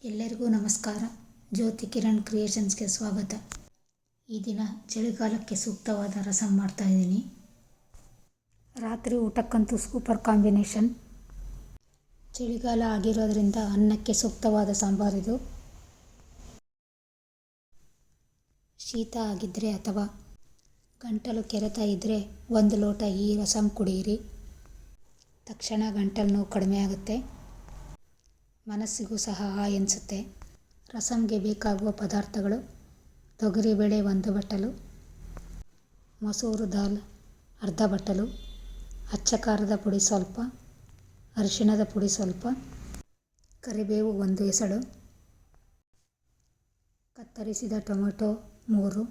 ಎಲ್ಲರಿಗೂ ನಮಸ್ಕಾರ. ಜ್ಯೋತಿ ಕಿರಣ್ ಕ್ರಿಯೇಷನ್ಸ್ಗೆ ಸ್ವಾಗತ. ಈ ದಿನ ಚಳಿಗಾಲಕ್ಕೆ ಸೂಕ್ತವಾದ ರಸಂ ಮಾಡ್ತಾಯಿದ್ದೀನಿ. ರಾತ್ರಿ ಊಟಕ್ಕಂತೂ ಸೂಪರ್ ಕಾಂಬಿನೇಷನ್. ಚಳಿಗಾಲ ಆಗಿರೋದ್ರಿಂದ ಅನ್ನಕ್ಕೆ ಸೂಕ್ತವಾದ ಸಾಂಬಾರಿದು. ಶೀತ ಆಗಿದ್ದರೆ ಅಥವಾ ಗಂಟಲು ಕೆರೆತ ಇದ್ದರೆ 1 ಲೋಟ ಈ ರಸಂ ಕುಡಿಯಿರಿ. ತಕ್ಷಣ ಗಂಟಲು ನೋವು ಕಡಿಮೆ ಆಗುತ್ತೆ, ಮನಸ್ಸಿಗೂ ಸಹ ಎನಿಸುತ್ತೆ. ರಸಂಗೆ ಬೇಕಾಗುವ ಪದಾರ್ಥಗಳು: ತೊಗರಿಬೇಳೆ 1 ಬಟ್ಟಲು, ಮಸೂರು ದಾಲ್ ಅರ್ಧ ಬಟ್ಟಲು, ಅಚ್ಚ ಖಾರದ ಪುಡಿ ಸ್ವಲ್ಪ, ಅರಿಶಿಣದ ಪುಡಿ ಸ್ವಲ್ಪ, ಕರಿಬೇವು 1 ಎಸಳು, ಕತ್ತರಿಸಿದ ಟೊಮೆಟೊ 3,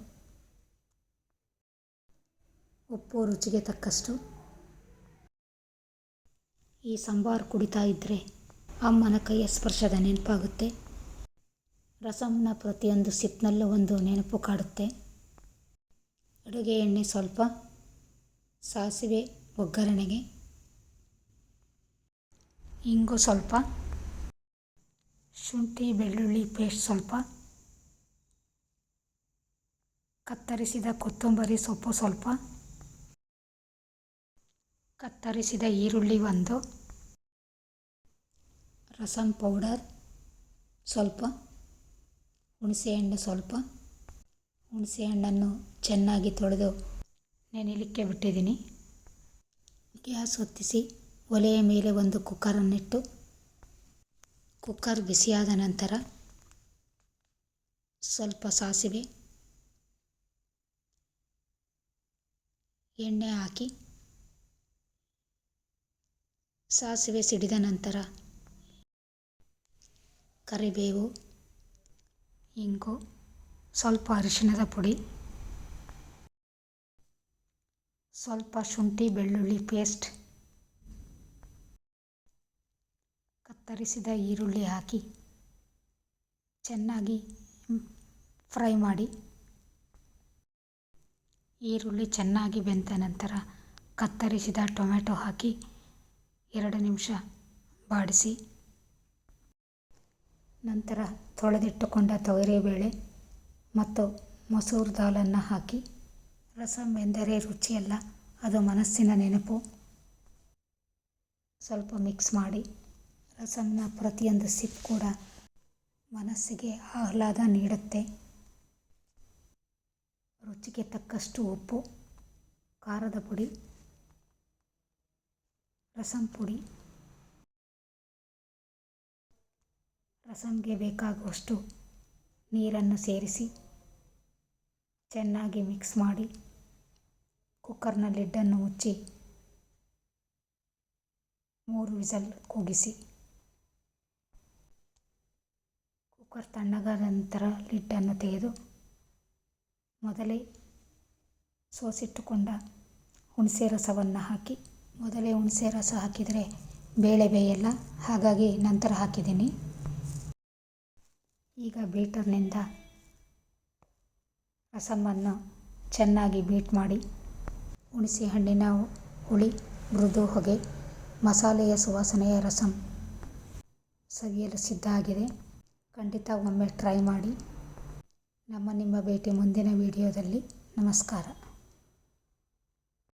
ಉಪ್ಪು ರುಚಿಗೆ ತಕ್ಕಷ್ಟು. ಈ ಸಾಂಬಾರು ಕುಡಿತಾ ಇದ್ದರೆ ಅಮ್ಮನ ಕೈಯ ಸ್ಪರ್ಶದ ನೆನಪಾಗುತ್ತೆ. ರಸಂನ ಪ್ರತಿಯೊಂದು ಸಿಪ್ನಲ್ಲೂ ಒಂದು ನೆನಪು ಕಾಡುತ್ತೆ. ಅಡುಗೆ ಎಣ್ಣೆ ಸ್ವಲ್ಪ, ಸಾಸಿವೆ ಒಗ್ಗರಣೆಗೆ, ಇಂಗು ಸ್ವಲ್ಪ, ಶುಂಠಿ ಬೆಳ್ಳುಳ್ಳಿ ಪೇಸ್ಟ್ ಸ್ವಲ್ಪ, ಕತ್ತರಿಸಿದ ಕೊತ್ತಂಬರಿ ಸೊಪ್ಪು ಸ್ವಲ್ಪ, ಕತ್ತರಿಸಿದ ಈರುಳ್ಳಿ 1, ರಸಂ ಪೌಡರ್ ಸ್ವಲ್ಪ, ಹುಣಸೆಹಣ್ಣು ಸ್ವಲ್ಪ. ಹುಣಸೆಹಣ್ಣನ್ನು ಚೆನ್ನಾಗಿ ತೊಳೆದು ನೆನೆಯಲಿಕ್ಕೆ ಬಿಟ್ಟಿದ್ದೀನಿ. ಗ್ಯಾಸ್ ಹೊತ್ತಿಸಿ ಒಲೆಯ ಮೇಲೆ ಒಂದು ಕುಕ್ಕರನ್ನಿಟ್ಟು, ಕುಕ್ಕರ್ ಬಿಸಿಯಾದ ನಂತರ ಸ್ವಲ್ಪ ಸಾಸಿವೆ, ಎಣ್ಣೆ ಹಾಕಿ ಸಾಸಿವೆ ಸಿಡಿದ ನಂತರ ಕರಿಬೇವು, ಇಂಗು, ಸ್ವಲ್ಪ ಅರಿಶಿಣದ ಪುಡಿ, ಸ್ವಲ್ಪ ಶುಂಠಿ ಬೆಳ್ಳುಳ್ಳಿ ಪೇಸ್ಟ್, ಕತ್ತರಿಸಿದ ಈರುಳ್ಳಿ ಹಾಕಿ ಚೆನ್ನಾಗಿ ಫ್ರೈ ಮಾಡಿ. ಈರುಳ್ಳಿ ಚೆನ್ನಾಗಿ ಬೆಂದ ನಂತರ ಕತ್ತರಿಸಿದ ಟೊಮೆಟೊ ಹಾಕಿ 2 ನಿಮಿಷ ಬಾಡಿಸಿ. ನಂತರ ತೊಳೆದಿಟ್ಟುಕೊಂಡ ತೊಗರಿಬೇಳೆ ಮತ್ತು ಮಸೂರು ದಾಲನ್ನು ಹಾಕಿ. ರಸಂ ಎಂದರೆ ರುಚಿಯಲ್ಲ, ಅದು ಮನಸ್ಸಿನ ನೆನಪು. ಸ್ವಲ್ಪ ಮಿಕ್ಸ್ ಮಾಡಿ. ರಸಂನ ಪ್ರತಿಯೊಂದು ಸಿಪ್ ಕೂಡ ಮನಸ್ಸಿಗೆ ಆಹ್ಲಾದ ನೀಡುತ್ತೆ. ರುಚಿಗೆ ತಕ್ಕಷ್ಟು ಉಪ್ಪು, ಖಾರದ ಪುಡಿ, ರಸಂ ಪುಡಿ, ರಸಂಗೆ ಬೇಕಾಗುವಷ್ಟು ನೀರನ್ನು ಸೇರಿಸಿ ಚೆನ್ನಾಗಿ ಮಿಕ್ಸ್ ಮಾಡಿ ಕುಕ್ಕರ್ನ ಲಿಡ್ಡನ್ನು ಮುಚ್ಚಿ 3 ವಿಸಲ್ ಕೂಗಿಸಿ. ಕುಕ್ಕರ್ ತಣ್ಣಗಾದ ನಂತರ ಲಿಡ್ಡನ್ನು ತೆಗೆದು ಮೊದಲೇ ಸೋಸಿಟ್ಟುಕೊಂಡ ಹುಣಸೆ ರಸವನ್ನು ಹಾಕಿ. ಮೊದಲೇ ಹುಣಸೆ ರಸ ಹಾಕಿದರೆ ಬೇಳೆ ಬೇಯಲ್ಲ, ಹಾಗಾಗಿ ನಂತರ ಹಾಕಿದ್ದೀನಿ. ಈಗ ಬೀಟರ್ನಿಂದ ರಸಮನ್ನು ಚೆನ್ನಾಗಿ ಬೀಟ್ ಮಾಡಿ. ಹುಣಸೆ ಹಣ್ಣಿನ ಹುಳಿ, ಮೃದು ಹೊಗೆ, ಮಸಾಲೆಯ ಸುವಾಸನೆಯ ರಸಂ ಸವಿಯಲು ಸಿದ್ಧ ಆಗಿದೆ. ಖಂಡಿತ ಒಮ್ಮೆ ಟ್ರೈ ಮಾಡಿ. ನಿಮ್ಮ ಭೇಟಿ ಮುಂದಿನ ವಿಡಿಯೋದಲ್ಲಿ. ನಮಸ್ಕಾರ.